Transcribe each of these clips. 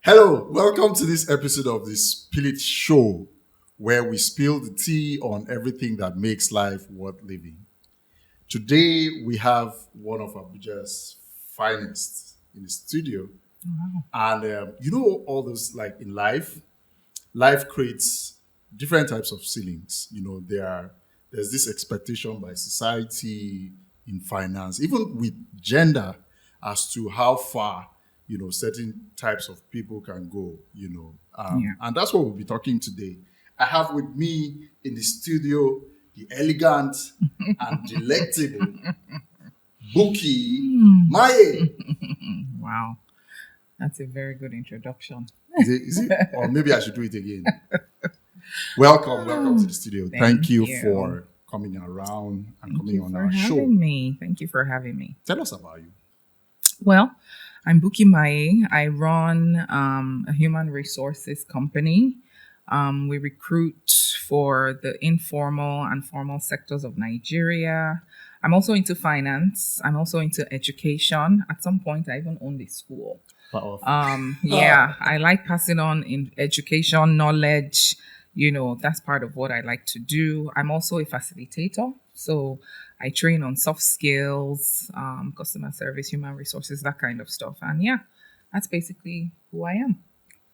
Hello, welcome to this episode of the Spill It Show, where we spill the tea on everything that makes life worth living. Today, we have one of Abuja's finest in the studio. And all those, like in life creates different types of ceilings. There's this expectation by society in finance, even with gender, as to how far certain types of people can go. And that's what we'll be talking today. I have with me in the studio the elegant and delectable Bukky Maiye. Wow, that's a very good introduction. Is it? Or maybe I should do it again. Welcome to the studio. Thank you for coming around and coming on our show. Thank you for having me. Tell us about you. Well, I'm Bukky Maiye. I run a human resources company. We recruit for the informal and formal sectors of Nigeria. I'm also into finance. I'm also into education. At some point, I even owned a school. I like passing on in education, knowledge. That's part of what I like to do. I'm also a facilitator. So I train on soft skills, customer service, human resources, that kind of stuff. And that's basically who I am.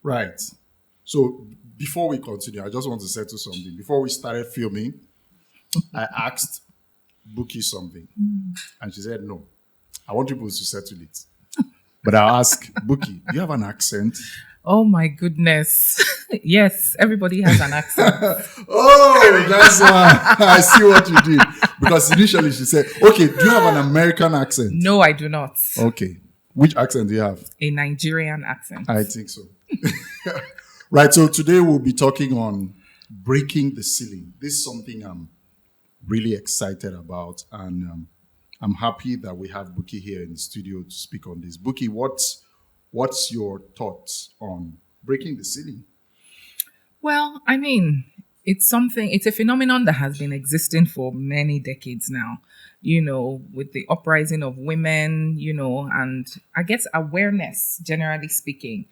Right. So before we continue, I just want to settle something. Before we started filming, I asked Bukky something. And she said, no, I want people to settle it. But I asked Bukky, do you have an accent? Oh my goodness. Yes, everybody has an accent. Oh, that's why I see what you did. Because initially she said, okay, do you have an American accent? No, I do not. Okay. Which accent do you have? A Nigerian accent. I think so. Right, so today we'll be talking on breaking the ceiling. This is something I'm really excited about, and I'm happy that we have Bukky here in the studio to speak on this. Bukky, what's your thoughts on breaking the ceiling? Well, it's a phenomenon that has been existing for many decades now, with the uprising of women, and I guess awareness, generally speaking.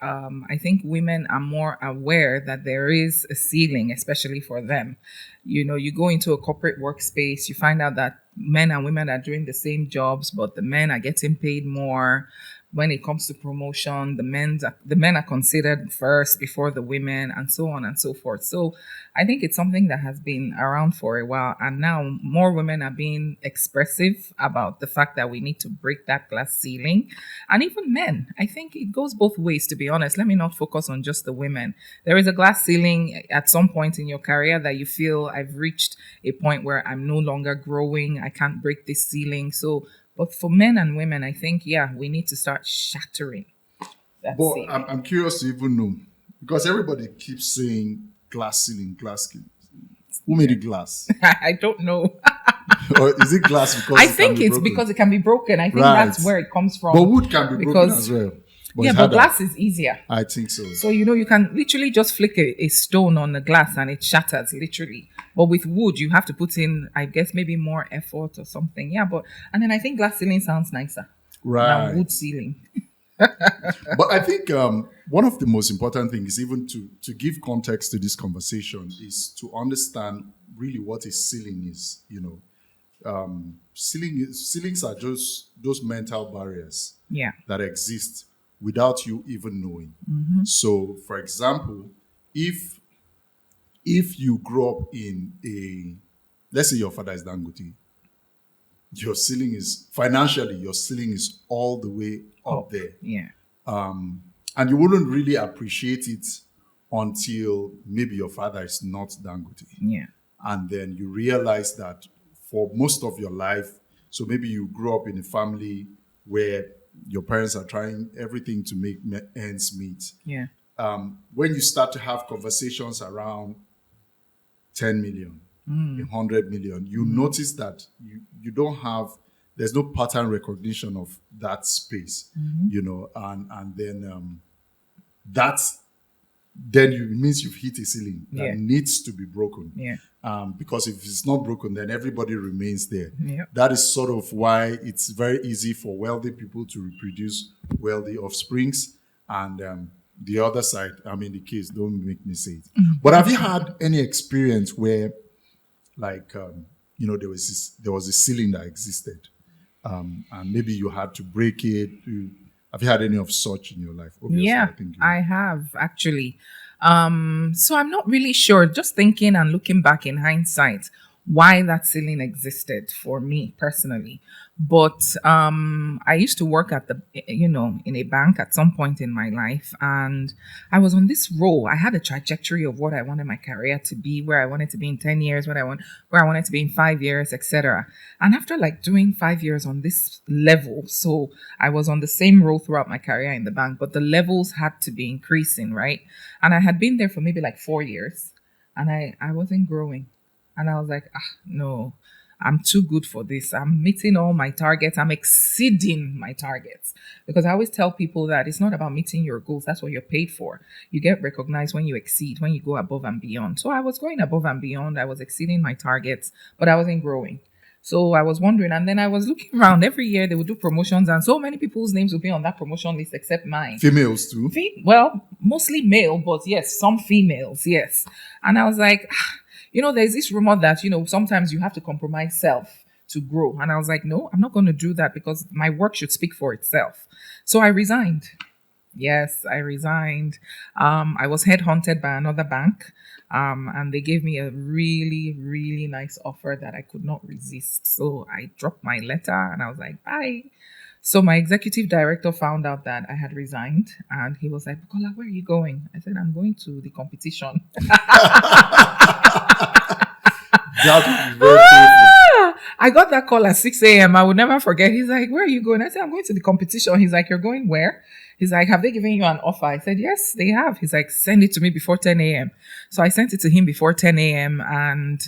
I think women are more aware that there is a ceiling, especially for them. You go into a corporate workspace, you find out that men and women are doing the same jobs, but the men are getting paid more. When it comes to promotion, the men are considered first before the women, and so on and so forth. So I think it's something that has been around for a while, and now more women are being expressive about the fact that we need to break that glass ceiling. And even men, I think it goes both ways, to be honest. Let me not focus on just the women. There is a glass ceiling at some point in your career that you feel, I've reached a point where I'm no longer growing, I can't break this ceiling. But for men and women, I think, we need to start shattering that But ceiling. I'm curious to even know, because everybody keeps saying glass ceiling, glass ceiling. Who made the glass? I don't know. Or is it glass because I think it's because it can be broken. I think that's where it comes from. But wood can be broken as well. But glass is easier. I think so. So, you can literally just flick a stone on the glass and it shatters, literally. But with wood, you have to put in, I guess, maybe more effort or something. And then I think glass ceiling sounds nicer than wood ceiling. But I think one of the most important things, even to give context to this conversation, is to understand really what a ceiling is. Ceilings are just those mental barriers that exist without you even knowing. So, for example, if you grow up in let's say your father is Dangote, your ceiling is all the way up there. And you wouldn't really appreciate it until maybe your father is not Dangote. And then you realize that for most of your life, so maybe you grew up in a family where your parents are trying everything to make ends meet. When you start to have conversations around 10 million, 100 million, you notice that you don't have, there's no pattern recognition of that space, and then then it means you've hit a ceiling that needs to be broken. Because if it's not broken, then everybody remains there. That is sort of why it's very easy for wealthy people to reproduce wealthy offsprings, and the other side, I mean, the kids, don't make me say it. But have you had any experience where, like, there was a ceiling that existed, and maybe you had to break it? Have you had any of such in your life? Obviously, Yeah, I think I have actually. So I'm not really sure, just thinking and looking back in hindsight, why that ceiling existed for me personally. But I used to work at in a bank at some point in my life, and I was on this role. I had a trajectory of what I wanted my career to be, where I wanted to be in 10 years, where I wanted to be in 5 years, etc. And after like doing 5 years on this level, so I was on the same role throughout my career in the bank, but the levels had to be increasing, right? And I had been there for maybe like 4 years, and I wasn't growing. And I was like, no, I'm too good for this. I'm meeting all my targets. I'm exceeding my targets. Because I always tell people that it's not about meeting your goals. That's what you're paid for. You get recognized when you exceed, when you go above and beyond. So I was going above and beyond. I was exceeding my targets, but I wasn't growing. So I was wondering, and then I was looking around. Every year they would do promotions, and so many people's names would be on that promotion list except mine. females too. Well, mostly male, but yes, some females, yes. And I was like, there's this rumor that, sometimes you have to compromise self to grow. And I was like, no, I'm not going to do that because my work should speak for itself. So I resigned. Yes, I resigned. I was headhunted by another bank, and they gave me a really, really nice offer that I could not resist. So I dropped my letter and I was like, bye. So my executive director found out that I had resigned, and he was like, Bukola, where are you going? I said, I'm going to the competition. That would be very painful. I got that call at 6 a.m. I would never forget. He's like, where are you going? I said, I'm going to the competition. He's like, you're going where? He's like, have they given you an offer? I said, yes, they have. He's like, send it to me before 10 a.m. So I sent it to him before 10 a.m. And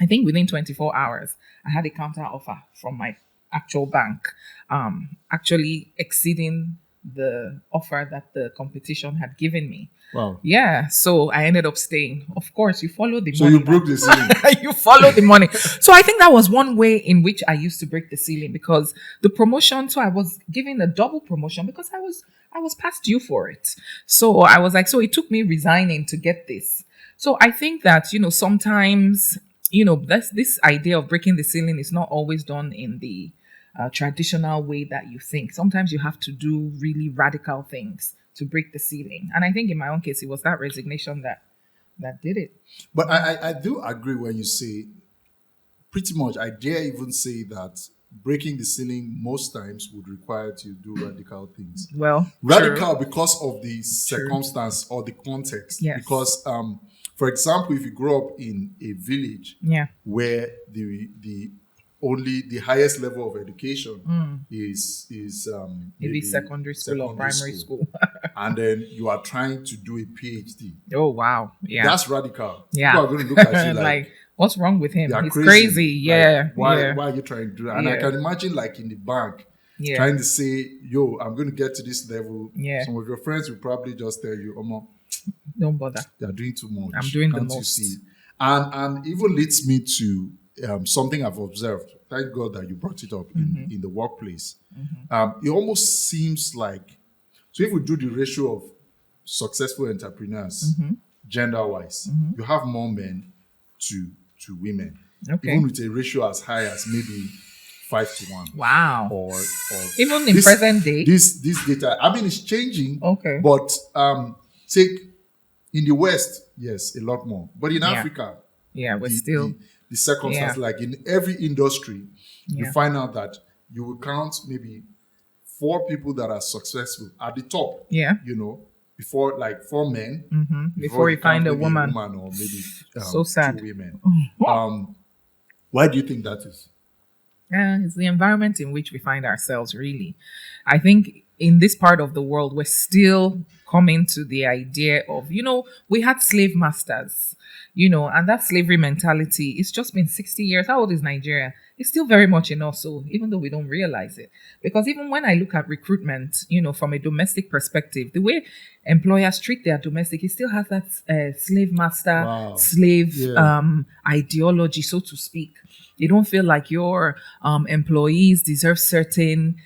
I think within 24 hours, I had a counter offer from my actual bank, actually exceeding the offer that the competition had given me. Wow. Yeah, so I ended up staying. Of course, you follow the money. So you broke the ceiling. You follow the money. So I think that was one way in which I used to break the ceiling, because the promotion, so I was given a double promotion because I was past due for it. So I was like, so it took me resigning to get this. So I think that, sometimes, this idea of breaking the ceiling is not always done in the traditional way that you think. Sometimes you have to do really radical things to break the ceiling. And I think in my own case, it was that resignation that did it. But I do agree when you say, pretty much, I dare even say that breaking the ceiling most times would require to do radical things. Well, radical true. Because of the circumstance or the context. Yes. Because, for example, if you grow up in a village where the only the highest level of education is maybe secondary school or primary school. And then you are trying to do a PhD. Oh, wow. Yeah. That's radical. Yeah. People are going to look at you like what's wrong with him? He's crazy. Yeah. Like, why are you trying to do that? And I can imagine, like, in the bank, trying to say, yo, I'm going to get to this level. Yeah. Some of your friends will probably just tell you, Omo, don't bother. They're doing too much. I'm doing Can't the most. You see? And even leads me to something I've observed. Thank God that you brought it up in the workplace. It almost seems like, so if we do the ratio of successful entrepreneurs, gender-wise, you have more men to women. Okay. Even with a ratio as high as maybe 5-1. Wow. Or even in present day. This data, I mean, it's changing. Okay. But take in the West, yes, a lot more. But in Africa, we're still the circumstance, like in every industry, you find out that you will count maybe 4 people that are successful at the top. Yeah. Before, like, 4 men. Before you find a woman. Or maybe so sad. 2 women. Why do you think that is? It's the environment in which we find ourselves, really. I think in this part of the world, we're still coming to the idea of, we had slave masters, and that slavery mentality, it's just been 60 years. How old is Nigeria? It's still very much in us, so even though we don't realize it. Because even when I look at recruitment, from a domestic perspective, the way employers treat their domestic, it still has that slave master, slave ideology, so to speak. You don't feel like your employees deserve certain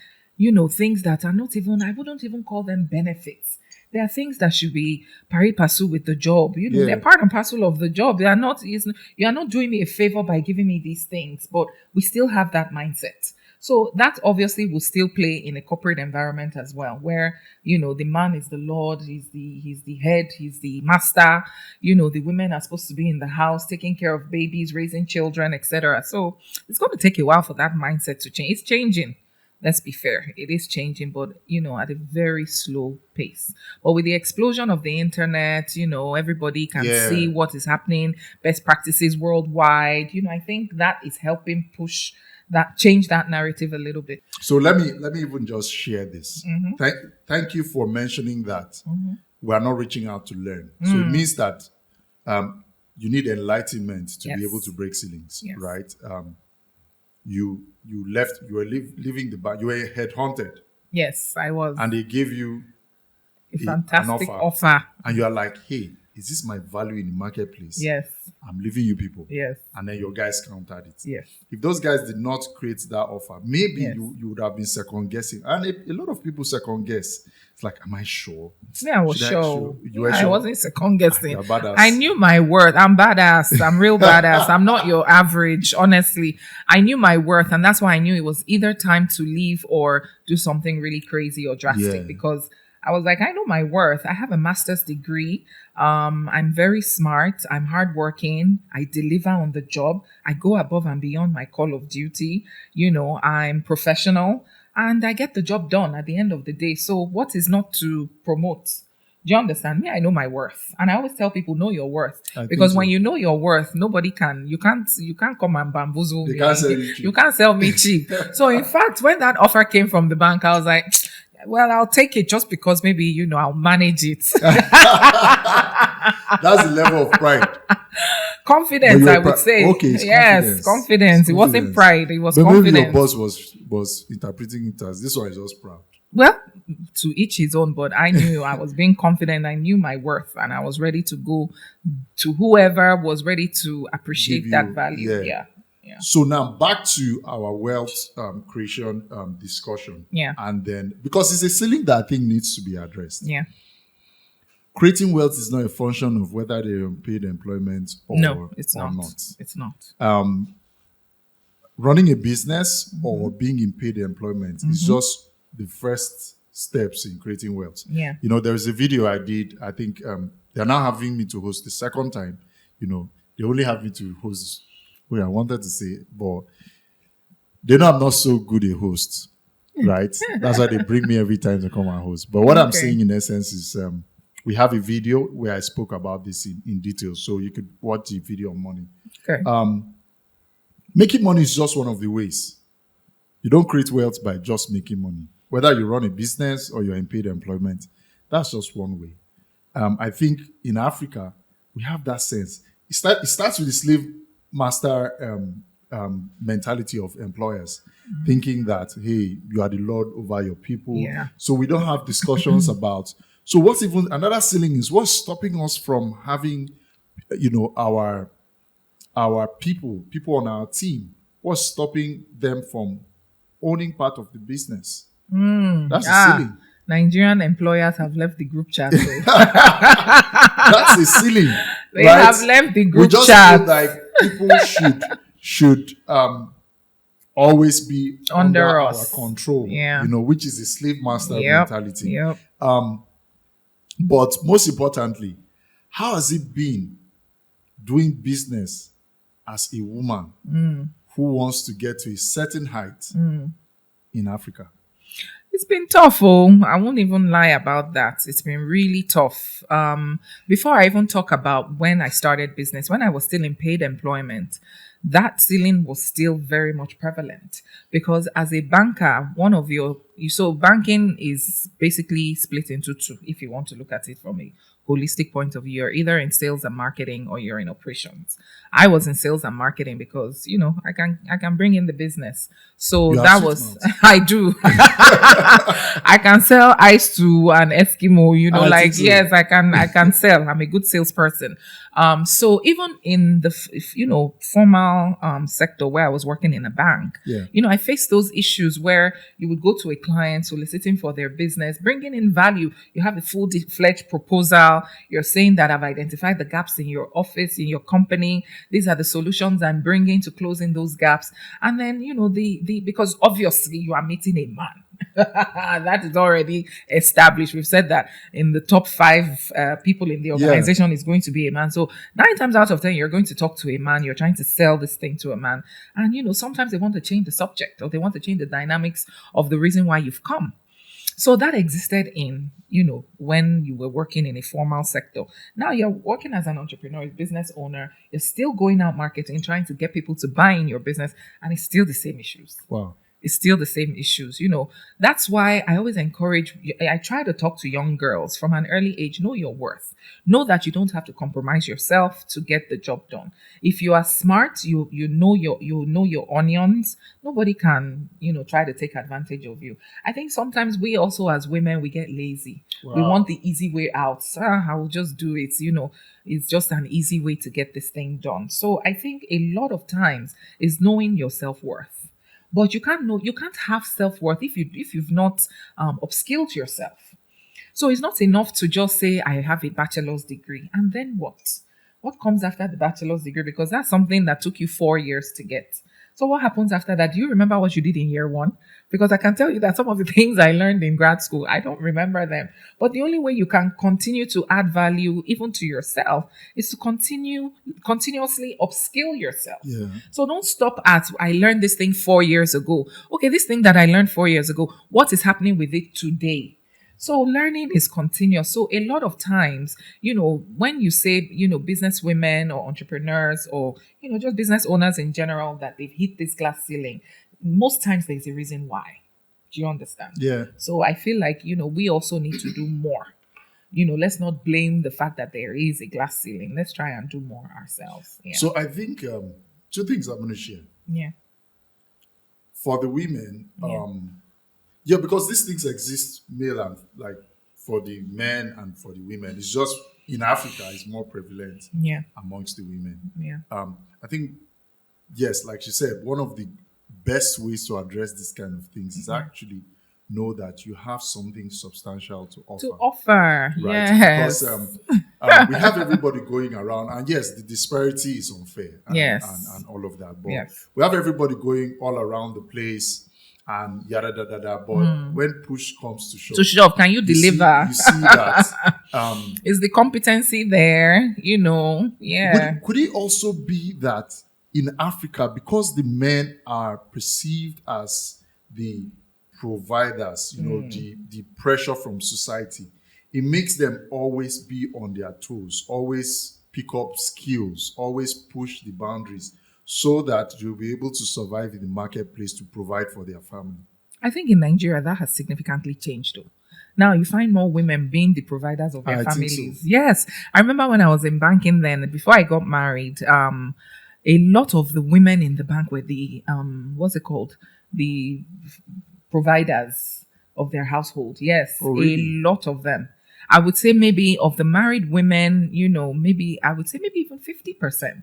things that are not even, I wouldn't even call them benefits. There are things that should be pari passu with the job. They're part and parcel of the job. They are not. You are not doing me a favor by giving me these things, but we still have that mindset. So that obviously will still play in a corporate environment as well, where the man is the lord, he's the head, he's the master. The women are supposed to be in the house taking care of babies, raising children, etc. So it's going to take a while for that mindset to change. It's changing. Let's be fair, it is changing, but at a very slow pace. But with the explosion of the internet, everybody can see what is happening, best practices worldwide. I think that is helping change that narrative a little bit. So let me even just share this. Thank you for mentioning that we are not reaching out to learn. So it means that you need enlightenment to be able to break ceilings, right? You were leaving the bank, you were headhunted. Yes, I was. And they gave you a fantastic offer. And you are like, hey, is this my value in the marketplace? Yes. I'm leaving you people. Yes. And then your guys countered it. Yes. If those guys did not create that offer, maybe you would have been second guessing. And a lot of people second guess. It's like, am I sure? Yeah, I was sure. You were sure? I wasn't second guessing. You're badass. I knew my worth. I'm badass. I'm real badass. I'm not your average, honestly. I knew my worth, and that's why I knew it was either time to leave or do something really crazy or drastic, because I was like, I know my worth. I have a master's degree. I'm very smart. I'm hardworking. I deliver on the job. I go above and beyond my call of duty. I'm professional and I get the job done at the end of the day. So what is not to promote? Do you understand me? I know my worth. And I always tell people, know your worth. Because when you know your worth, you can't come and bamboozle me. You can't sell me cheap. So in fact, when that offer came from the bank, I was like, well, I'll take it just because maybe, I'll manage it. That's the level of pride. Confidence, I would say. Okay, it's yes, confidence. It wasn't pride. It was confidence. Maybe your boss was interpreting it as, this one is just proud. Well, to each his own, but I knew I was being confident. I knew my worth and I was ready to go to whoever was ready to appreciate that value. Yeah. So now back to our wealth creation discussion. Yeah. And then, because it's a ceiling that I think needs to be addressed. Yeah. Creating wealth is not a function of whether they're on paid employment or it's not. It's not. Running a business or being in paid employment is just the first steps in creating wealth. Yeah. There was a video I did. I think they're now having me to host the second time. They only have me to host. Well, I wanted to say, but they know I'm not so good a host, right? That's why they bring me every time to come and host. But what I'm saying in essence is we have a video where I spoke about this in detail. So you could watch the video on money. Okay. Making money is just one of the ways. You don't create wealth by just making money. Whether you run a business or you're in paid employment, that's just one way. I think in Africa, we have that sense. It starts with the slave master mentality of employers, thinking that, hey, you are the lord over your people. Yeah. So we don't have discussions about. So what's even another ceiling is what's stopping us from having, our people on our team. What's stopping them from owning part of the business? That's a ceiling. Nigerian employers have left the group chat. That's a ceiling. They have left the group chat. Feel like people should always be under our control. Yeah. Which is a slave master mentality. Yep. But most importantly, how has it been doing business as a woman who wants to get to a certain height in Africa? It's been tough. I won't even lie about that. It's been really tough. Before I even talk about when I started business, when I was still in paid employment, that ceiling was still very much prevalent because as a banker, so banking is basically split into two. If you want to look at it from a holistic point of view, you're either in sales and marketing or you're in operations. I was in sales and marketing because, I can bring in the business. So that was, I do. I can sell ice to an Eskimo, yes, I can sell. I'm a good salesperson. So even in the, formal sector where I was working in a bank, I faced those issues where you would go to a clients, soliciting for their business, bringing in value. You have a full-fledged proposal. You're saying that I've identified the gaps in your office, in your company. These are the solutions I'm bringing to closing those gaps. And then, because obviously you are meeting a man. That is already established. We've said that in the top 5 people in the organization is going to be a man. So 9 times out of 10, you're going to talk to a man. You're trying to sell this thing to a man. And, sometimes they want to change the subject or they want to change the dynamics of the reason why you've come. So that existed in, when you were working in a formal sector. Now you're working as an entrepreneur, a business owner. You're still going out marketing, trying to get people to buy in your business. And it's still the same issues. Wow. It's still the same issues. That's why I always I try to talk to young girls from an early age. Know your worth. Know that you don't have to compromise yourself to get the job done. If you are smart, you know your onions. Nobody can, try to take advantage of you. I think sometimes we also as women, we get lazy. Wow. We want the easy way out. I will just do it. It's just an easy way to get this thing done. So I think a lot of times is knowing your self-worth. But you can't have self-worth if you've not upskilled yourself. So it's not enough to just say, I have a bachelor's degree. And then what? What comes after the bachelor's degree? Because that's something that took you 4 years to get. So what happens after that? Do you remember what you did in year 1? Because I can tell you that some of the things I learned in grad school, I don't remember them. But the only way you can continue to add value, even to yourself, is to continuously upskill yourself. Yeah. So don't stop at, I learned this thing 4 years ago. Okay, this thing that I learned 4 years ago, what is happening with it today? So learning is continuous. So a lot of times, when you say, business women or entrepreneurs or, just business owners in general, that they've hit this glass ceiling, most times there's a reason why. Do you understand? Yeah. So I feel like, we also need to do more. Let's not blame the fact that there is a glass ceiling. Let's try and do more ourselves. Yeah. So I think 2 things I'm going to share. Yeah. For the women, because these things exist male and like for the men and for the women. It's just in Africa, it's more prevalent amongst the women. Yeah. I think, yes, like she said, one of the best ways to address this kind of things is actually know that you have something substantial to offer. Right? Yes. Because we have everybody going around, and yes, the disparity is unfair. And all of that. But we have everybody going all around the place. And yada da da da. But when push comes to shove, can you deliver? You see that. Is the competency there? Yeah. Could it also be that in Africa, because the men are perceived as the providers, the pressure from society, it makes them always be on their toes, always pick up skills, always push the boundaries, so that you'll be able to survive in the marketplace to provide for their family. I think in Nigeria, that has significantly changed, though. Now, you find more women being the providers of their families. Think so. Yes. I remember when I was in banking then, before I got married, a lot of the women in the bank were the, the providers of their household. Yes, oh, really? A lot of them. I would say maybe of the married women, maybe even 50%.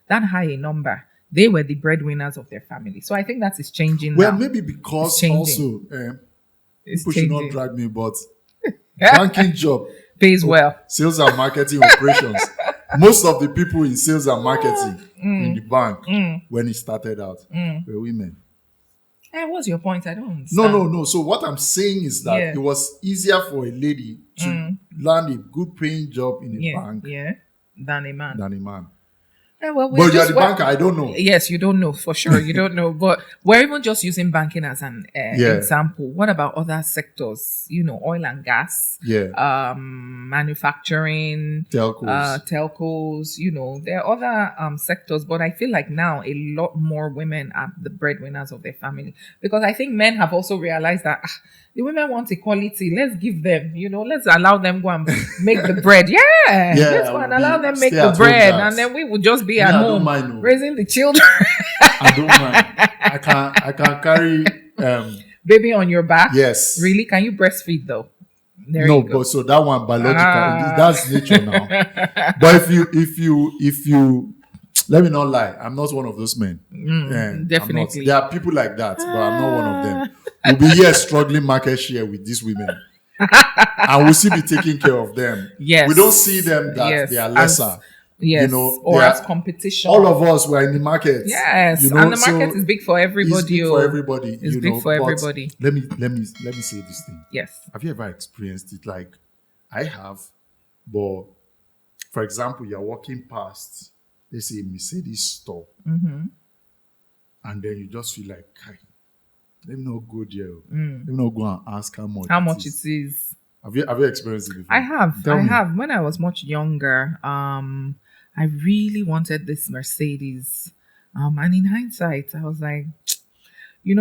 That high a number, they were the breadwinners of their family. So I think that is changing now. Well, maybe because also, people should not drag me, but banking job pays well. Sales and marketing operations. Most of the people in sales and marketing in the bank, when it started out, were women. What's your point? I don't understand. No. So what I'm saying is that it was easier for a lady to land a good paying job in a bank than a man. But you're the banker, I don't know. Yes, you don't know for sure. You don't know. But we're even just using banking as an example. What about other sectors? Oil and gas, manufacturing, telcos. There are other sectors. But I feel like now a lot more women are the breadwinners of their family, because I think men have also realized that the women want equality. Let's give them, let's allow them go and make the bread. Let's go and allow them make the bread, and then we would just be at home raising the children. I don't mind. I can carry baby on your back. Yes. Really? Can you breastfeed though? No, but so that one biological. That's nature now. But if you let me not lie. I'm not one of those men. Definitely. There are people like that, but I'm not one of them. We'll be here struggling market share with these women. And we'll still be taking care of them. Yes. We don't see them that they are lesser. Yes, or as competition. All of us were in the market. Yes, and the market is big for everybody. It's big for everybody. It's big for everybody. Let me say this thing. Yes. Have you ever experienced it? Like I have, but for example, you're walking past, let's say a Mercedes store, and then you just feel like, let me not go there. Let me not go and ask how much it is. Have you experienced it before? I have. When I was much younger, I really wanted this Mercedes. And in hindsight, I was like,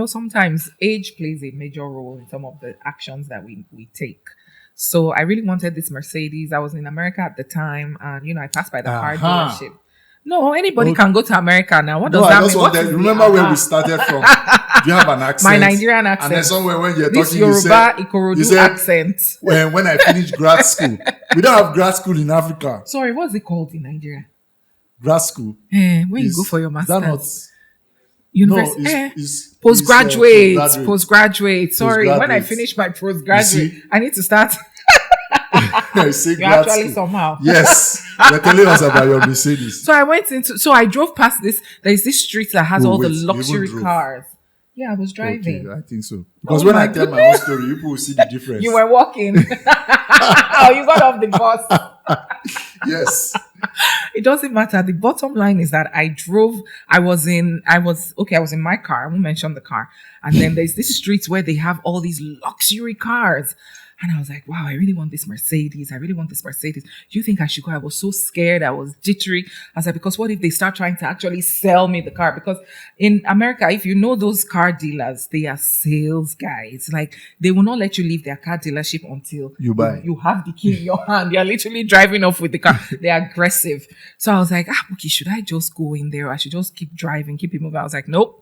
sometimes age plays a major role in some of the actions that we take. So I really wanted this Mercedes. I was in America at the time, and I passed by the car dealership. No, anybody can go to America now. What does that mean? Remember where we started from? Do you have an accent? My Nigerian accent. And then somewhere when you're this talking, Yoruba Ikorodu accent. When I finished grad school, we don't have grad school in Africa. Sorry, what's it called in Nigeria? Grad school. When you go for your master's. That not university. No, postgraduate. Sorry, when I finish my postgraduate, I need to start. You're actually somehow. Yes. You're telling us about your Mercedes. So I drove past this. There's this street that has all the luxury cars. Yeah, I was driving. Okay, I think so. Because when I tell my own story, people will see the difference. You were walking. Oh, you got off the bus. Yes. It doesn't matter. The bottom line is that I was in my car. I won't mention the car. And then there's this street where they have all these luxury cars. And I was like, wow, I really want this Mercedes. Do you think I should go? I was so scared. I was jittery. I was like, because what if they start trying to actually sell me the car? Because in America, if you know those car dealers, they are sales guys. Like, they will not let you leave their car dealership until you have the key in your hand. You're literally driving off with the car. They're aggressive. So I was like, Bukky, should I just go in there? Or I should just keep driving, keep it moving. I was like, nope.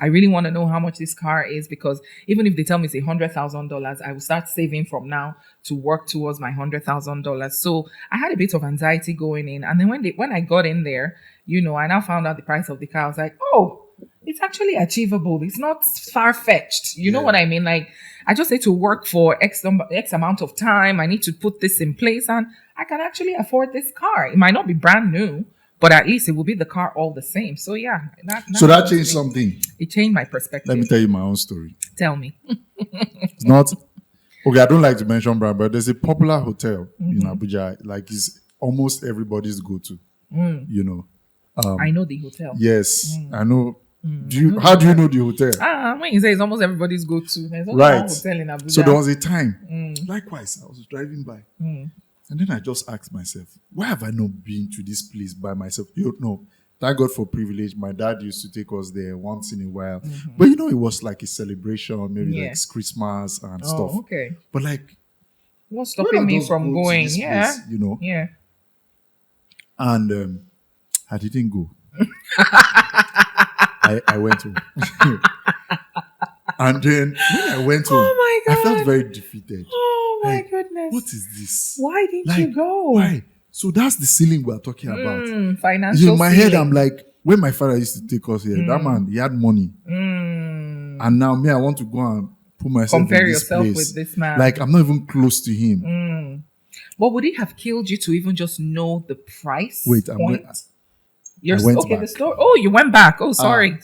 I really want to know how much this car is, because even if they tell me it's $100,000, I will start saving from now to work towards my $100,000. So I had a bit of anxiety going in. And then when I got in there, I now found out the price of the car. I was like, oh, it's actually achievable. It's not far-fetched. You know what I mean? Like, I just need to work for X amount of time. I need to put this in place, and I can actually afford this car. It might not be brand new, but at least it will be the car all the same. So yeah. That changed something. It changed my perspective. Let me tell you my own story. Tell me. It's not... Okay, I don't like to mention brand, but there's a popular hotel in Abuja. Like, it's almost everybody's go-to. I know the hotel. Yes, I know. How do you know the hotel? When you say it's almost everybody's go-to. There's only one hotel in Abuja. So there was a time. Likewise, I was driving by. And then I just asked myself, why have I not been to this place by myself? Thank God for privilege. My dad used to take us there once in a while. But it was like a celebration, maybe like Christmas and stuff. Okay. But like, what's stopping me from going? Yeah. Place, Yeah. And I didn't go. I went home. And then when I went home, my God. I felt very defeated. Oh my goodness. What is this? Why didn't you go? Why? So that's the ceiling we're talking about. Financial in my ceiling. head, I'm like, when my father used to take us here, that man, he had money. And now me, I want to go and put myself compare in this yourself place. with this man. Like, I'm not even close to him. But would it have killed you to even just know the price? Wait, point? I went back. The store. Oh, you went back. Oh, sorry.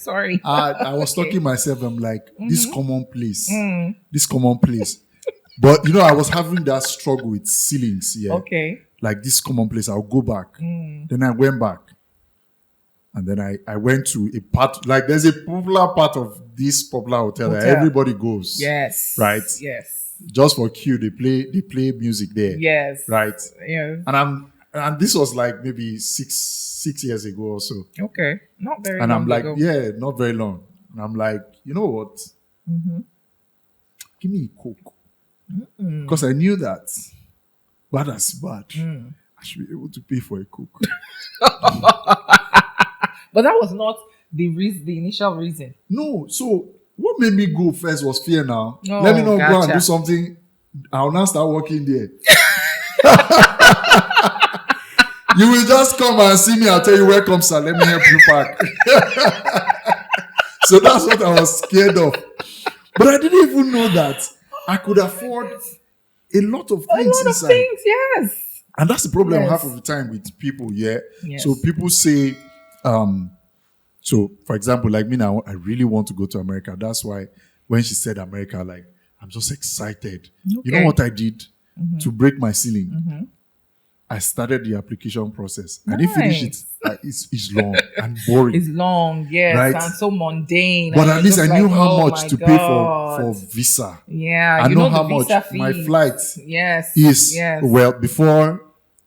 I was talking myself. I'm like, this common place. But I was having that struggle with ceilings. Yeah. Okay. Like this common place. I'll go back. Then I went back. And then I went to a part, like there's a popular part of this popular hotel that everybody goes. Yes. Right? Yes. Just for cue, they play music there. Yes. Right? Yes. And this was like maybe six years ago or so. Okay. Not very long. And I'm like, ago. yeah, not very long. And I'm like, you know what? Give me a Coke. Because I knew that bad as bad, I should be able to pay for a Coke. But that was not the initial reason. No. So what made me go first was fear now. Oh, let me not go and do something. I'll now start working there. You will just come and see me. I'll tell you, welcome, sir. Let me help you pack. So that's what I was scared of. But I didn't even know that I could afford a lot of things inside. Things, yes. And that's the problem half of the time with people, yeah. Yes. So people say, so for example, like me now, I really want to go to America. That's why when she said America, like, I'm just excited. Okay. You know what I did to break my ceiling? I started the application process. I didn't finish it. It's long and boring. It's long, yes, right? and so mundane. But at least I knew how much to pay for visa. Yeah, I know how much my flight is. Well, before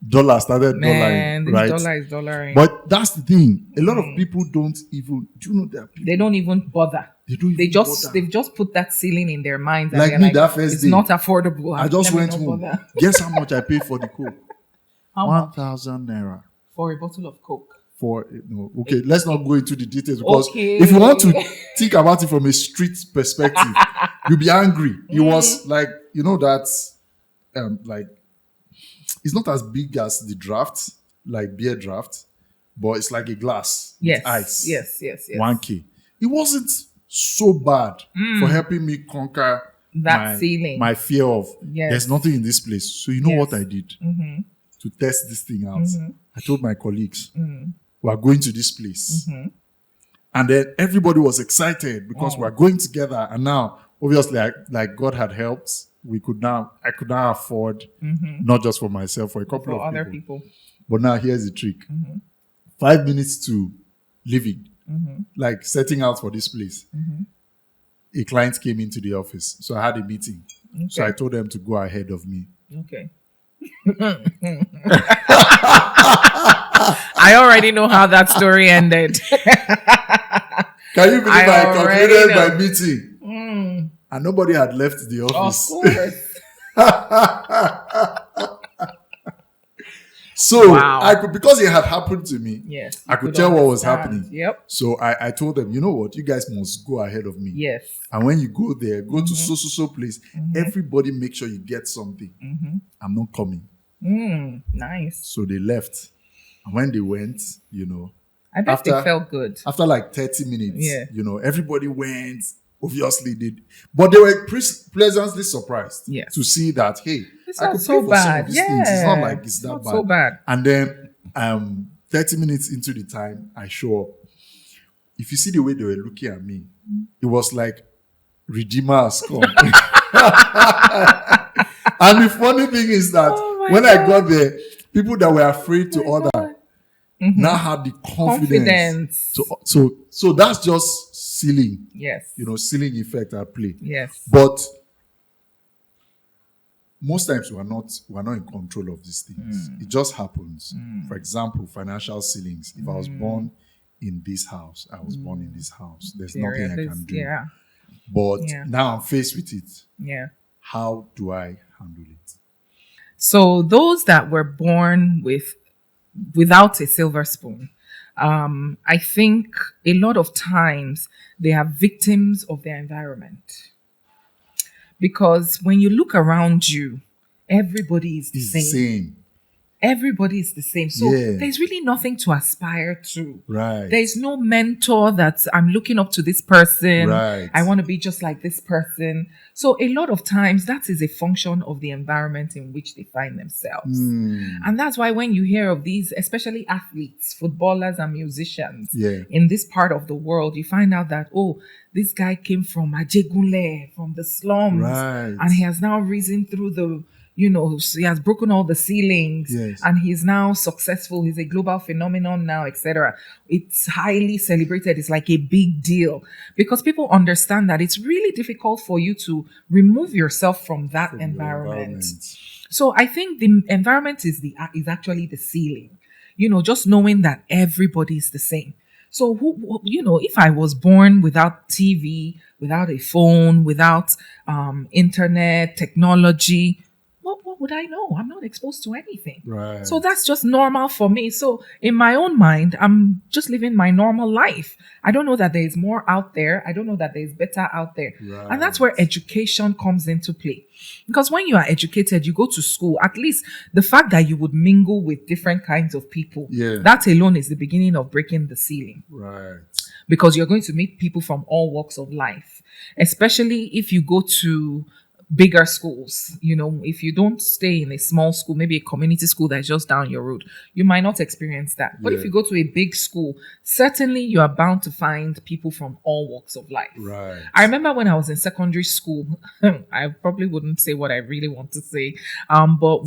dollar started dollaring, right? Dollar is dollaring. But that's the thing. A lot of people don't even. Do you know that people? They don't even bother. They've just put that ceiling in their minds. And like me, that first it's day, not affordable. I just went home. Guess how much I paid for the Coke? 1,000 naira for a bottle of Coke. Okay, let's not go into the details because if you want to think about it from a street perspective, you'll be angry. It was like, you know, that's like, it's not as big as the draft, like beer draft, but it's like a glass with ice. Yes. 1K. It wasn't so bad for helping me conquer that ceiling, my fear of there's nothing in this place. So you know what I did to test this thing out? I told my colleagues, we are going to this place. And then everybody was excited because we're going together. And now, obviously, like God had helped. I could now afford, not just for myself, for a couple of other people. But now here's the trick. 5 minutes to leaving, like setting out for this place. A client came into the office. So I had a meeting. Okay. So I told them to go ahead of me. Okay. I already know how that story ended. Can you believe I concluded my meeting? And nobody had left the office. Of course. So I could, because it had happened to me, I could tell what was happening. Yep. So I told them, you know what, you guys must go ahead of me. Yes. And when you go there, go to so place. Everybody make sure you get something. I'm not coming. Nice. So they left. And when they went, you know, I bet they felt good. After like 30 minutes, you know, everybody went. Obviously, but they were pleasantly surprised to see that, hey, it's I not could so pay for bad. some of these things. It's not like it's that not bad. So bad. And then 30 minutes into the time, I show up. If you see the way they were looking at me, it was like Redeemer has come. And the funny thing is that when I got there, people that were afraid to order now had the confidence. So that's just ceiling. Yes. You know, ceiling effect at play. Yes. But most times we're not in control of these things. It just happens. For example, financial ceilings. If I was born in this house, I was born in this house. There's nothing I can do. Yeah. But now I'm faced with it. Yeah. How do I handle it? So those that were born without a silver spoon, I think a lot of times they are victims of their environment. Because when you look around you, everybody is the same. Everybody is the same. So there's really nothing to aspire to. Right. There's no mentor that I'm looking up to this person. Right. I want to be just like this person. So a lot of times that is a function of the environment in which they find themselves. And that's why when you hear of these, especially athletes, footballers and musicians in this part of the world, you find out that, this guy came from Ajegunle, from the slums. Right. And he has now risen through the, he has broken all the ceilings and he's now successful. He's a global phenomenon now, etc. It's highly celebrated. It's like a big deal because people understand that it's really difficult for you to remove yourself from that environment. So I think the environment is actually the ceiling, just knowing that everybody is the same. So if I was born without TV, without a phone, without internet, technology, would I know? I'm not exposed to anything. Right. So that's just normal for me. So in my own mind, I'm just living my normal life. I don't know that there's more out there. I don't know that there's better out there. Right. And that's where education comes into play. Because when you are educated, you go to school, at least the fact that you would mingle with different kinds of people, that alone is the beginning of breaking the ceiling. Right. Because you're going to meet people from all walks of life, especially if you go to bigger schools. If you don't stay in a small school, maybe a community school that's just down your road, you might not experience that. But if you go to a big school, certainly you are bound to find people from all walks of life. Right. I remember when I was in secondary school, I probably wouldn't say what I really want to say. But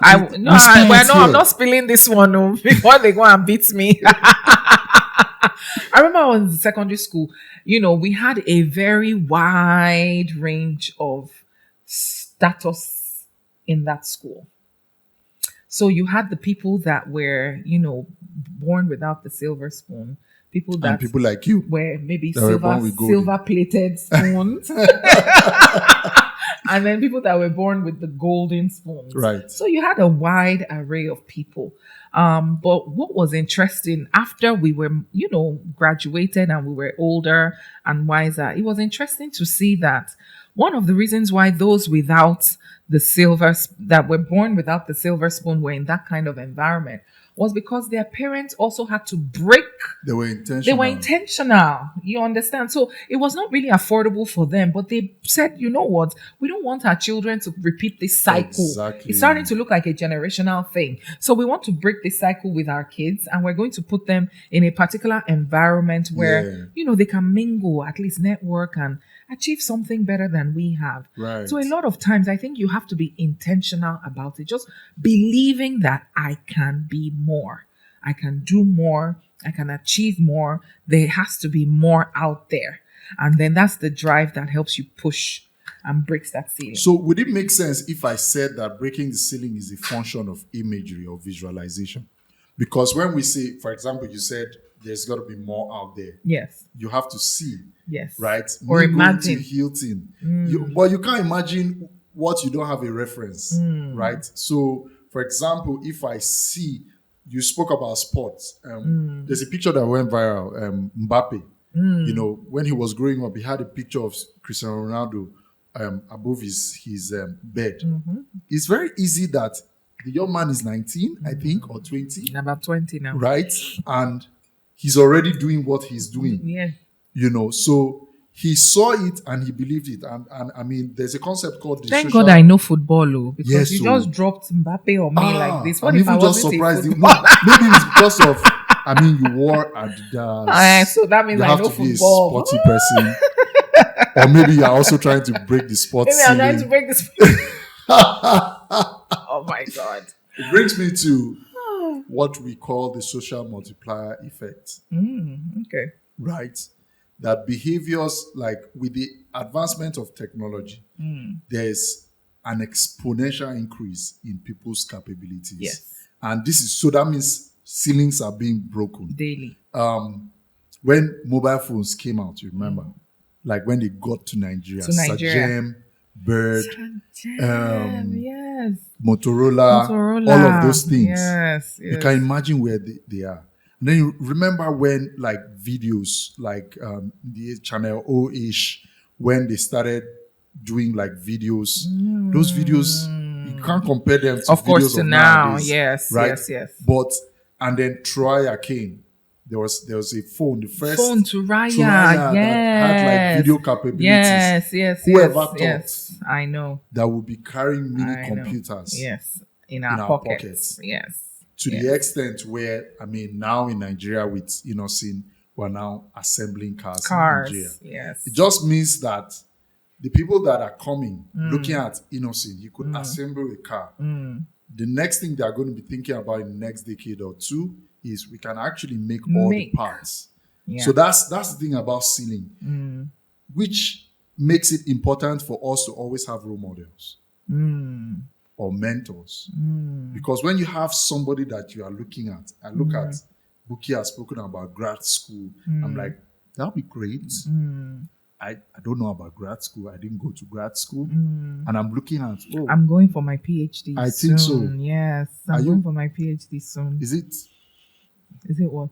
I'm not spilling this one before they go and beat me. I remember I was in secondary school, we had a very wide range of status in that school. So you had the people that were, born without the silver spoon, people like you were maybe silver plated spoons. And then people that were born with the golden spoons. Right. So you had a wide array of people. But what was interesting after we were, graduated and we were older and wiser, it was interesting to see that one of the reasons why those without the that were born without the silver spoon were in that kind of environment was because their parents also had to break. They were intentional. You understand? So it was not really affordable for them, but they said, you know what? We don't want our children to repeat this cycle. Exactly. It's starting to look like a generational thing. So we want to break this cycle with our kids, and we're going to put them in a particular environment where, they can mingle, at least network, and achieve something better than we have. Right. So a lot of times I think you have to be intentional about it. Just believing that I can be more. I can do more. I can achieve more. There has to be more out there. And then that's the drive that helps you push and breaks that ceiling. So would it make sense if I said that breaking the ceiling is a function of imagery or visualization? Because when we say, for example, you said there's got to be more out there. Yes. You have to see. Yes. Right? Or imagine. Hilton. But you can't imagine what you don't have a reference. Right? So, for example, if I see, you spoke about sports. There's a picture that went viral. Mbappe. When he was growing up, he had a picture of Cristiano Ronaldo above his bed. It's very easy that the young man is 19, I think, or 20. About 20 now. Right? And he's already doing what he's doing. Yeah. So he saw it and he believed it. And I mean, there's a concept called Thank God I know football, because you just dropped Mbappe on me like this. What I'm if I even just wasn't surprised. a Maybe it's because of, you wore Adidas. So that means you I have know to be a football. sporty person. Or maybe you're also trying to break the sports Maybe I'm trying to ceiling. break this. Oh my God. It brings me to what we call the social multiplier effect. Okay. Right? That behaviors, like with the advancement of technology, there's an exponential increase in people's capabilities. Yes. And that means ceilings are being broken. Daily. When mobile phones came out, you remember? Like when they got to Nigeria. Sajem, Bird, yes. Motorola, all of those things. Yes. You can imagine where they are. And then you remember when like videos, like the channel O-ish, when they started doing like videos, those videos, you can't compare them to of course videos to of now. nowadays, Yes, right? yes. But, and then Troya came. There was a phone, the first phone Turaya, that had like video capabilities. Yes. Whoever thought I know that would be carrying mini computers in our pockets. Yes. To the extent where, now in Nigeria with Innocent, we're now assembling cars in Nigeria. Yes. It just means that the people that are coming, looking at Innocent, you could assemble a car. The next thing they're going to be thinking about in the next decade or two is we can actually make all the parts. Yeah. So that's the thing about ceiling, which makes it important for us to always have role models or mentors. Because when you have somebody that you are looking at, I look at Bukky has spoken about grad school. I'm like, that'll be great. I don't know about grad school. I didn't go to grad school. And I'm looking at, I'm going for my PhD I soon. think so. Yes, I'm going for my PhD soon. Is it what?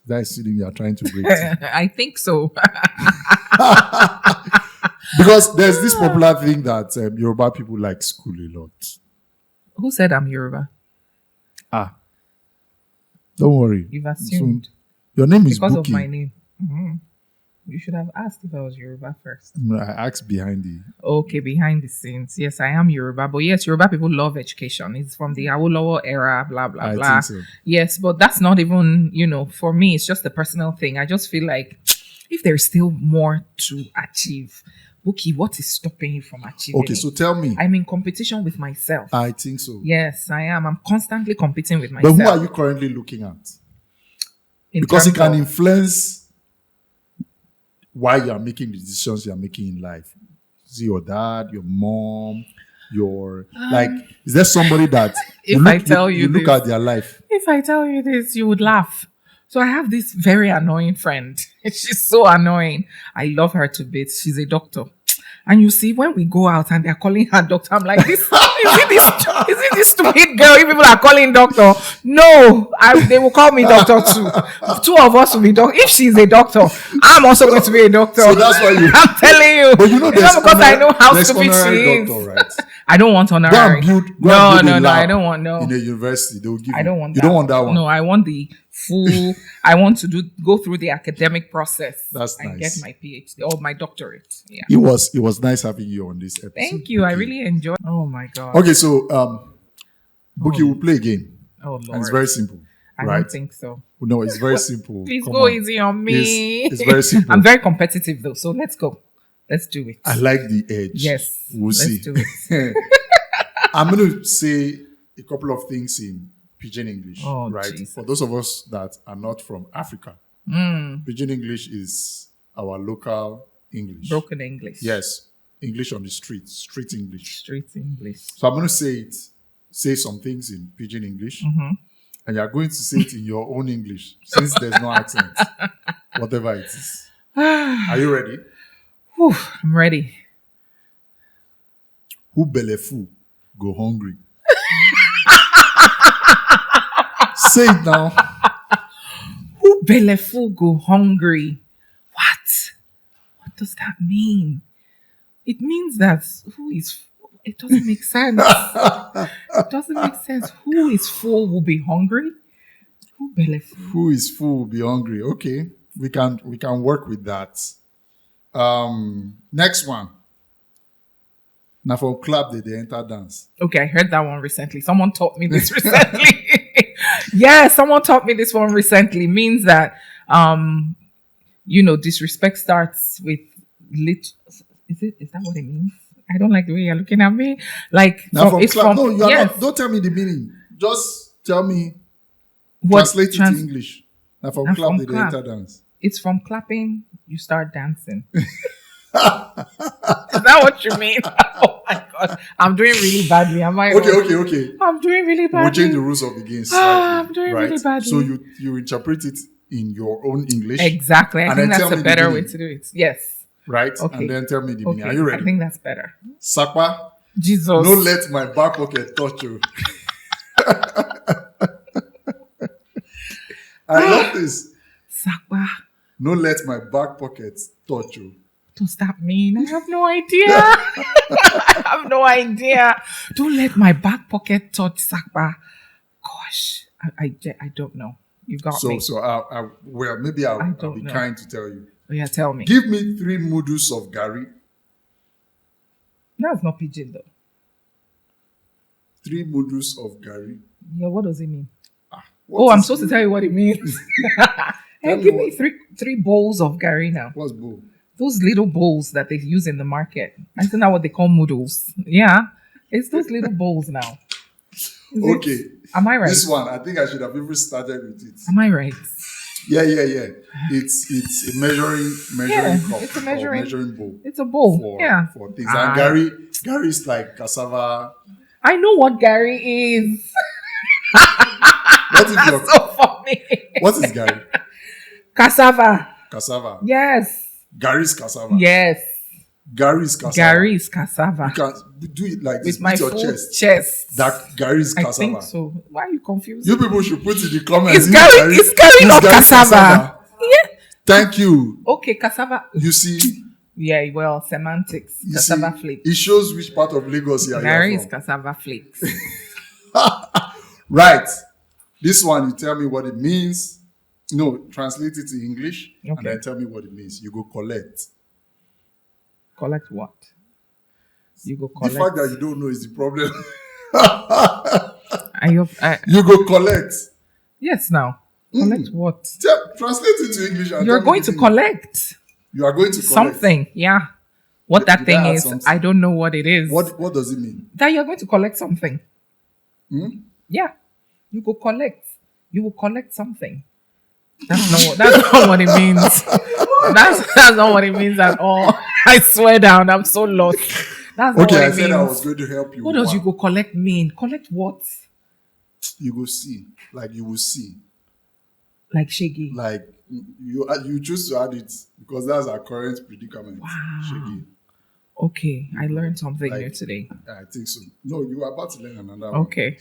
that student you are trying to break to? I think so. Because there's this popular thing that Yoruba people like school a lot. Who said I'm Yoruba? Don't worry. You've assumed. Your name is because Bukky. of my name. You should have asked if I was Yoruba first. No, I asked behind the... Okay, behind the scenes. Yes, I am Yoruba. But yes, Yoruba people love education. It's from the Awolowo era, blah, blah, blah. I think so. Yes, but that's not even, for me, it's just a personal thing. I just feel like if there's still more to achieve, Bukky, what is stopping you from achieving Okay, so tell me. I'm in competition with myself. I think so. Yes, I am. I'm constantly competing with myself. But who are you currently looking at? Because it can influence why you are making the decisions you are making in life. Is it your dad, your mom, is there somebody that you look at their life? If I tell you this, you would laugh. So I have this very annoying friend. She's so annoying. I love her to bits. She's a doctor. And you see, when we go out and they're calling her doctor, I'm like, is it this stupid girl you people are calling doctor? No, they will call me doctor too. Two of us will be doctor. If she's a doctor, I'm also going to be a doctor. So that's why I'm telling you. But you know because I know how stupid she is. Doctor, right? I don't want honorary. No, I don't want in a university. They will give I don't want you that. Don't want that one. No, I want the full. I want to go through the academic process. That's and nice. get my PhD or my doctorate. Yeah. It was nice having you on this episode. Thank you. I really enjoyed. Oh my god. Okay, so Bukky will play a game. Oh Lord. And it's very simple. I right? don't think so. No, it's very simple. Please go easy on me. It's very simple. I'm very competitive though, so let's go. Let's do it. I like the edge. Yes. Let's see. Do it. I'm going to say a couple of things in Pidgin English, right? Jesus. For those of us that are not from Africa, Pidgin English is our local English. Broken English. Yes. English on the street. Street English. Street English. So I'm going to say some things in Pidgin English, and you're going to say it in your own English, since there's no accent, whatever it is. Are you ready? Whew, I'm ready. Who belleful go hungry? Say it now. Who belleful go hungry? What does that mean? It means that it doesn't make sense. It doesn't make sense. Who is full will be hungry? Who belleful? Who is full will be hungry. Okay. We can work with that. Next one. Now for club they enter dance. Okay, I heard that one recently. Someone taught me this recently. Yeah, someone taught me this one recently. Means that disrespect starts with Is that what it means? I don't like the way you're looking at me. Like now from clap. No, you are not. Don't tell me the meaning. Just tell me. Translate it to English. Now from clap they enter dance. It's from clapping. You start dancing. Is that what you mean? Oh my god, I'm doing really badly. Am I? Okay. I'm doing really badly. We'll change the rules of the game slightly. I'm doing really badly. So you interpret it in your own English. Exactly. I think that's a better way to do it. Yes. Right? Okay. And then tell me the meaning. Are you ready? I think that's better. Sakpa. Jesus. No let my back pocket touch you. I love this. Sakpa. No let my back pocket touch you. What does that mean? I have no idea. I have no idea. Don't let my back pocket touch Sakpa. Gosh, I don't know. You got me. So I'll be kind to tell you. Oh, yeah, tell me. Give me 3 moodles of Gary. That's not pidgin though. 3 moodles of Gary. Yeah, what does it mean? I'm supposed to tell you what it means. Hey, give me three bowls of Gary now. What's bowl? Those little bowls that they use in the market. I think that's what they call noodles. Yeah, it's those little bowls now. Okay. Am I right? This one, I think I should have even started with it. Am I right? Yeah. It's a measuring cup. It's a measuring bowl. It's a bowl. For things. And Gary's like cassava. I know what Gary is. That's so funny. What is Gary? Cassava. Cassava. Yes. Gary is cassava. Yes. Gary is cassava. Gary is cassava. You can do it like this With my your full chest. chest. That Gary is I cassava. think so. Why are you confused? You people should put in the comments. It's Gary, not Gary cassava. Yeah. Thank you. Okay, cassava. You see? Yeah, well, semantics. You Cassava see, flakes. it shows which part of Lagos you are Gary is from. cassava flakes. Right. This one, you tell me what it means. No, translate it to English and then tell me what it means. You go collect. Collect what? You go collect. The fact that you don't know is the problem. You go collect. Yes, now. Collect what? Translate it to English. And You're going to collect. You are going to collect something. Yeah. What that thing is, something? I don't know what it is. What does it mean? That you're going to collect something. Yeah. You go collect. You will collect something. That's not what it means. That's not what it means at all. I swear down, I'm so lost. That's not what it means. I said I was going to help you. What does you go collect mean? Collect what? You go see. Like you will see. Like Shaggy. Like you choose to add it because that's our current predicament. Wow. Shaggy. Okay, I learned something new today. I think so. No, you are about to learn another one. Okay.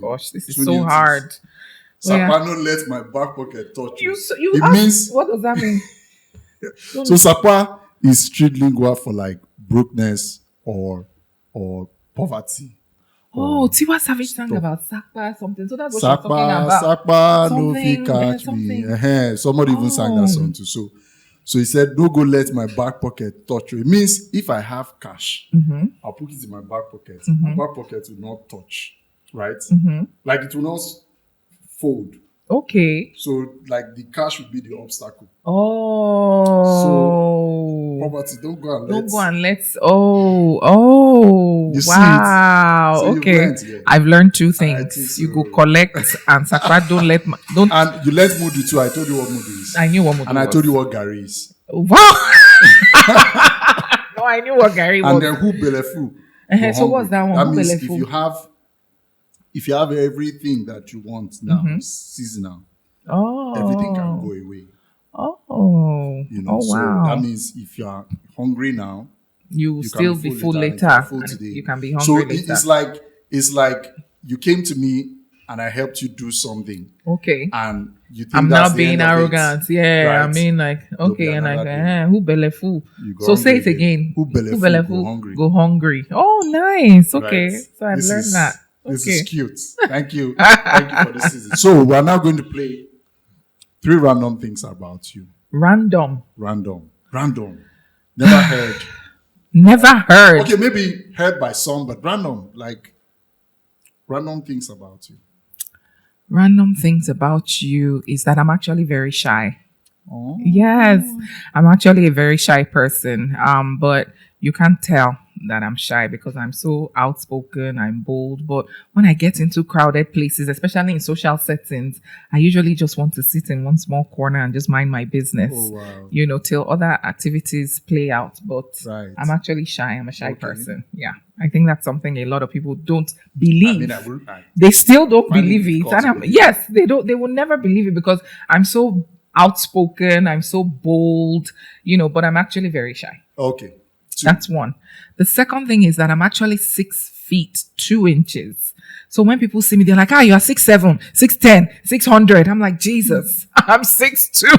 Gosh, this is so hard. Sapa no let my back pocket touch you. It means what does that mean? So Sapa is street lingua for like brokenness or poverty. Oh, Tiwa Savage sang about Sapa something. So that's what she's talking about. Sapa no fit catch me. Somebody even sang that song too. So he said, "No go let my back pocket touch you." It means if I have cash, I'll put it in my back pocket. My back pocket will not touch, right? Like it will not fold. Okay. So like the cash will be the obstacle. Oh. So poverty, don't go and let. Oh. You wow. See it? So okay. I've learned two things. So. You go collect and Sakra don't. And you let Mudu too. I told you what Mudu is. I knew what Mudu was. And I told you what Gary is. Wow. No, I knew what Gary was. And then who belefu? So what's that one? That means if you have everything that you want now, seasonal. Oh. Everything can go away. Oh. Wow. So that means if you are hungry now, you will still be full later. You can be hungry later. So it's like you came to me and I helped you do something. Okay. And you think I'm that's not being arrogant. Yeah. Right. I mean okay, and who belefu? So say it again. Who belefu go hungry. Oh, nice. Okay. Right. So I've learned that. This is cute. Thank you. Thank you for this season. So we're now going to play 3 random things about you. Random. Never heard. Never heard. Okay, maybe heard by some, but random. Like random things about you. Random things about you is that I'm actually very shy. Oh. Yes, I'm actually a very shy person. But you can't tell that I'm shy because I'm so outspoken, I'm bold. But when I get into crowded places, especially in social settings, I usually just want to sit in one small corner and just mind my business. Oh, wow. Till other activities play out. But I'm actually shy. I'm a shy person. Yeah. I think that's something a lot of people don't believe. They still don't believe it. And yes, they don't. They will never believe it because I'm so outspoken. I'm so bold, but I'm actually very shy. Okay. 2. That's one. The second thing is that I'm actually 6 feet 2 inches. So when people see me, they're like, you are 6'7", 6'10", 600. I'm like, Jesus, I'm 6'2".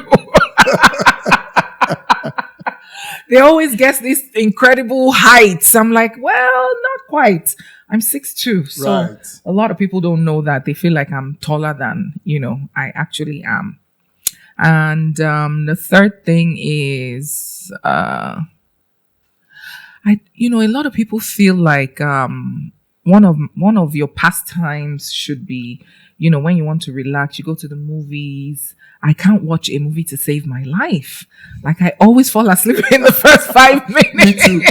They always guess these incredible heights. I'm like, well, not quite. I'm 6'2". So a lot of people don't know that. They feel like I'm taller than, I actually am. And the third thing is, a lot of people feel like one of your pastimes should be, when you want to relax, you go to the movies. I can't watch a movie to save my life. Like I always fall asleep in the first 5 minutes. Me too.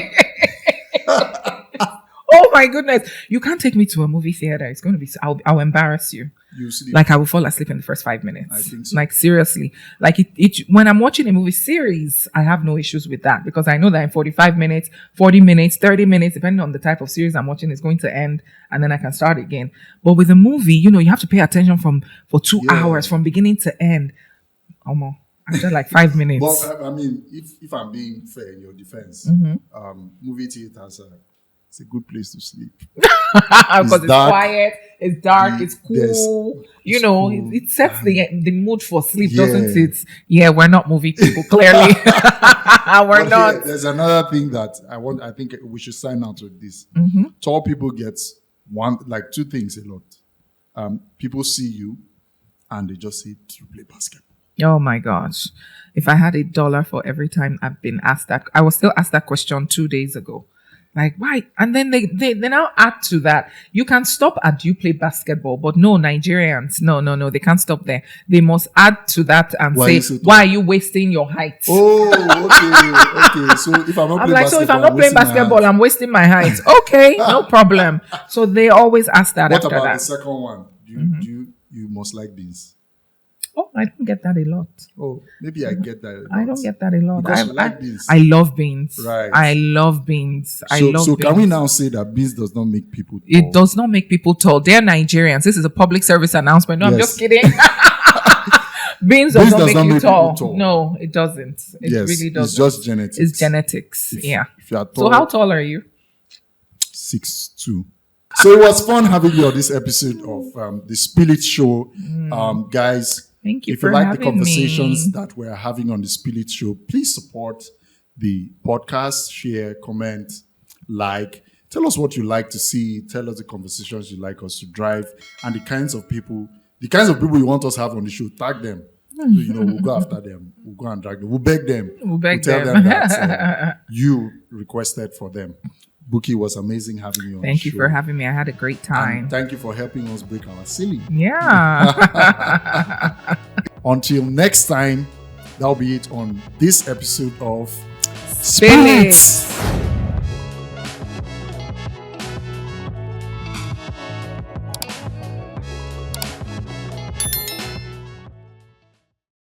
Oh my goodness. You can't take me to a movie theater. It's going to be, I'll embarrass you. Like I will fall asleep in the first 5 minutes. I think so. Like seriously. Like when I'm watching a movie series, I have no issues with that because I know that in 45 minutes, 40 minutes, 30 minutes, depending on the type of series I'm watching, it's going to end and then I can start again. But with a movie, you have to pay attention for 2 hours from beginning to end. after like 5 minutes. But I mean, if I'm being fair in your defense, movie theaters it's a good place to sleep. Because it's quiet, it's dark, it's cool. Cool. It sets the mood for sleep, doesn't it? Yeah, we're not movie people, clearly. We're not. Here, there's another thing that I think we should sign out with this. Tall people get two things a lot. People see you and they just say, "Do you play basketball?" Oh my gosh. If I had $1 for every time I've been asked that, I was still asked that question 2 days ago. Like, why? And then they now add to that. You can stop at "do you play basketball?" But no, Nigerians, no, they can't stop there. They must add to that and say, why are you wasting your height? Oh, okay. So if I'm not playing basketball, I'm wasting my height. Okay, no problem. So they always ask that. What after about that. the second one? You must like beans. Oh, I don't get that a lot. Oh, maybe I get that a lot. I don't get that a lot. Because you like beans. I love beans. Right. I love beans. So can we now say that beans does not make people tall? It does not make people tall. They're Nigerians. This is a public service announcement. No, yes. I'm just kidding. Beans does not make you tall. No, it doesn't. It really doesn't. It's just genetics. It's genetics. If you are tall. So how tall are you? 6'2". So it was fun having you on this episode of the Spirit Show. Guys, thank you if you like the conversations me. that we're having on the Spirit Show, please support the podcast, share, comment, like. Tell us what you like to see. Tell us the conversations you like us to drive and the kinds of people you want us to have on the show. Tag them. So, we'll go after them. We'll go and drag them. We'll beg them. We'll tell them that you requested for them. Bukky, was amazing having you on Thank the you show. for having me. I had a great time. And thank you for helping us break our ceiling. Yeah. Until next time, that'll be it on this episode of Spirits.